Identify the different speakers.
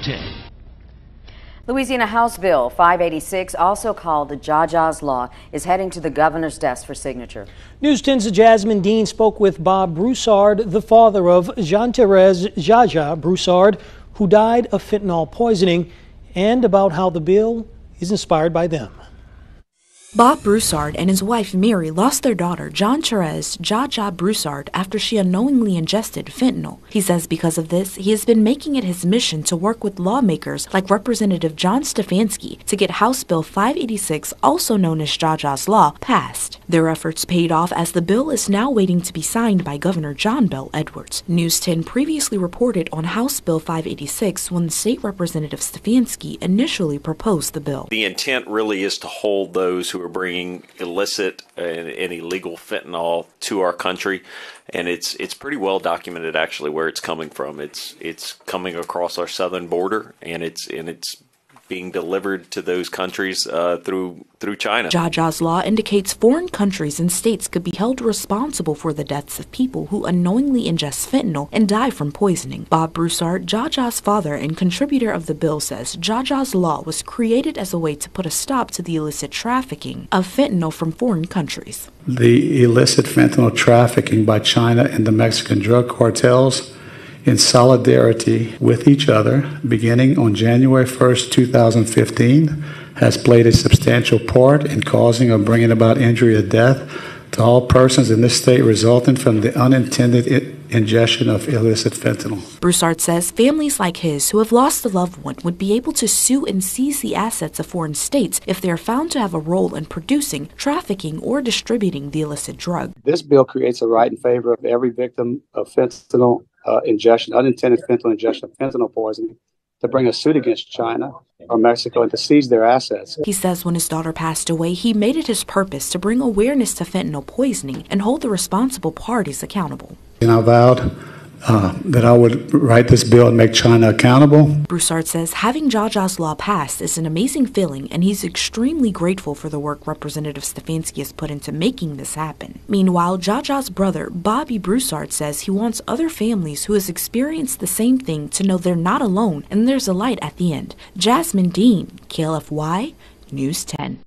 Speaker 1: 10.
Speaker 2: Louisiana House Bill 586, also called the Jaja's Law, is heading to the governor's desk for signature.
Speaker 3: News 10's Jasmine Dean spoke with Bob Broussard, the father of Jean-Thérèse Jaja Broussard, who died of fentanyl poisoning, and about how the bill is inspired by them.
Speaker 4: Bob Broussard and his wife Mary lost their daughter Jean-Thérèse Jaja Broussard after she unknowingly ingested fentanyl. He says because of this, he has been making it his mission to work with lawmakers like Representative John Stefanski to get House Bill 586, also known as Jaja's Law, passed. Their efforts paid off as the bill is now waiting to be signed by Governor John Bel Edwards. News 10 previously reported on House Bill 586 when State Representative Stefanski initially proposed the bill.
Speaker 5: The intent really is to hold those who are bringing illicit and illegal fentanyl to our country, and it's pretty well documented actually where it's coming from. It's coming across our southern border, and it's being delivered to those countries through China.
Speaker 4: Jaja's Law indicates foreign countries and states could be held responsible for the deaths of people who unknowingly ingest fentanyl and die from poisoning. Bob Broussard, Jaja's father and contributor of the bill, says Jaja's Law was created as a way to put a stop to the illicit trafficking of fentanyl from foreign countries.
Speaker 6: The illicit fentanyl trafficking by China and the Mexican drug cartels, in solidarity with each other, beginning on January 1st, 2015, has played a substantial part in causing or bringing about injury or death to all persons in this state resulting from the unintended ingestion of illicit fentanyl.
Speaker 4: Broussard says families like his who have lost a loved one would be able to sue and seize the assets of foreign states if they are found to have a role in producing, trafficking, or distributing the illicit drug.
Speaker 7: This bill creates a right in favor of every victim of fentanyl ingestion, unintended fentanyl ingestion of fentanyl poisoning, to bring a suit against China or Mexico and to seize their assets.
Speaker 4: He says when his daughter passed away, he made it his purpose to bring awareness to fentanyl poisoning and hold the responsible parties accountable.
Speaker 6: And I vowed that I would write this bill and make China accountable.
Speaker 4: Broussard says having Jaja's Law passed is an amazing feeling, and he's extremely grateful for the work Representative Stefanski has put into making this happen. Meanwhile, Jaja's brother, Bobby Broussard, says he wants other families who has experienced the same thing to know they're not alone and there's a light at the end. Jasmine Dean, KLFY, News 10.